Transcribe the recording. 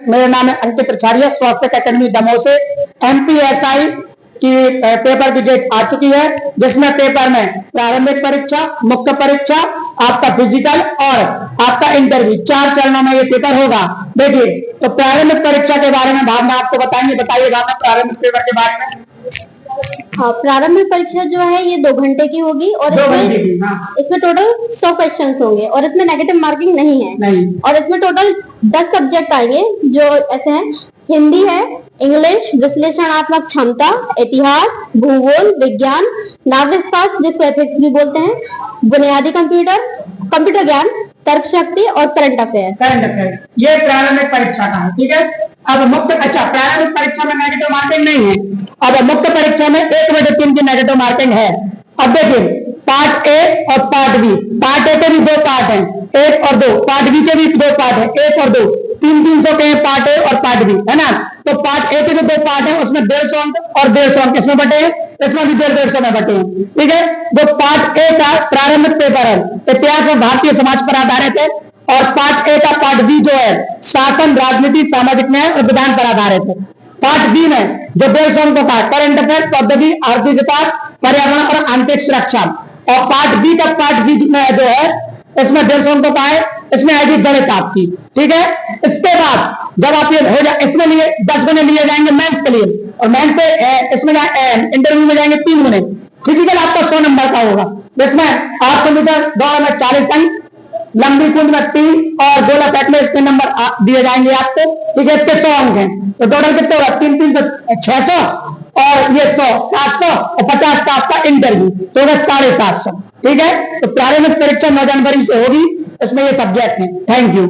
मेरा नाम है अंकित प्रचारिया, स्वास्थ्य अकेडमी दमोह से। एमपीएसआई की पेपर की डेट आ चुकी है, जिसमें पेपर में प्रारंभिक परीक्षा, मुख्य परीक्षा, आपका फिजिकल और आपका इंटरव्यू 4 चरणों में ये पेपर होगा। देखिए, तो प्रारंभिक परीक्षा के बारे में भावना आपको बताएंगे, बताइए भावना प्रारंभिक पेपर के बारे में। हाँ, प्रारंभिक परीक्षा जो है ये 2 घंटे की होगी और इसमें टोटल 100 क्वेश्चन होंगे और इसमें नेगेटिव मार्किंग नहीं है। और इसमें टोटल 10 सब्जेक्ट आएंगे जो ऐसे हैं: हिंदी है, इंग्लिश, विश्लेषणात्मक क्षमता, इतिहास, भूगोल, विज्ञान, नागरिक शास्त्र जिसको एथिक्स भी बोलते हैं, बुनियादी कंप्यूटर ज्ञान, तर्क शक्ति और करंट अफेयर। ये प्रारंभिक परीक्षा का है, ठीक है। अब मुख्य प्रारंभिक परीक्षा में नेगेटिव मार्किंग नहीं है। अब मुख्य परीक्षा में 1/3 की नेगेटिव मार्किंग है। अब देखिए, पार्ट ए और पार्ट बी। पार्ट ए के भी 2 पार्ट हैं, 1 और 2। पार्ट बी के भी 2 पार्ट हैं, 1 और 2। 300 के पार्ट ए और पार्ट बी, है ना। तो पार्ट ए के जो 2 पार्ट हैं उसमें 150 अंक और 150 अंक इसमें बटे हैं, इसमें भी 150 में बटे हैं, ठीक है। जो पार्ट ए का प्रारंभिक पेपर है इतिहास और भारतीय समाज पर आधारित है, और पार्ट ए का पार्ट बी जो है शासन, राजनीति, सामाजिक न्याय और विधान पर आधारित है। पार्ट बी में जो 150 अंकों का करंट अफेयर, प्रौद्योगिकी, आर्थिक विकास, पर्यावरण और आंतरिक सुरक्षा, और पार्ट बी में जो है इसमें 150 अंकों का है, इसमें आएगी गणित आपकी, ठीक है। इसके बाद जब आप ये हो जाए, इसमें लिए 10 गुने लिए जाएंगे मेंस के लिए, और मेंस से इसमें इंटरव्यू में जाएंगे 3 गुने। फिजिकल आपका 100 नंबर का होगा, जिसमें 800 मीटर दौड़ में 40 अंक, लंबी कूद में 3 और गोला फेंक में इसके नंबर दिए जाएंगे आपको, ठीक है। इसके 100 अंक हैं, तो टोटल कितने होगा? 3 तो 600 और ये 100 700 और 50 का आपका इंटरव्यू, तो होगा 750, ठीक है। तो प्रारंभिक परीक्षा 9 जनवरी से होगी, इसमें ये सब्जेक्ट है। Thank you.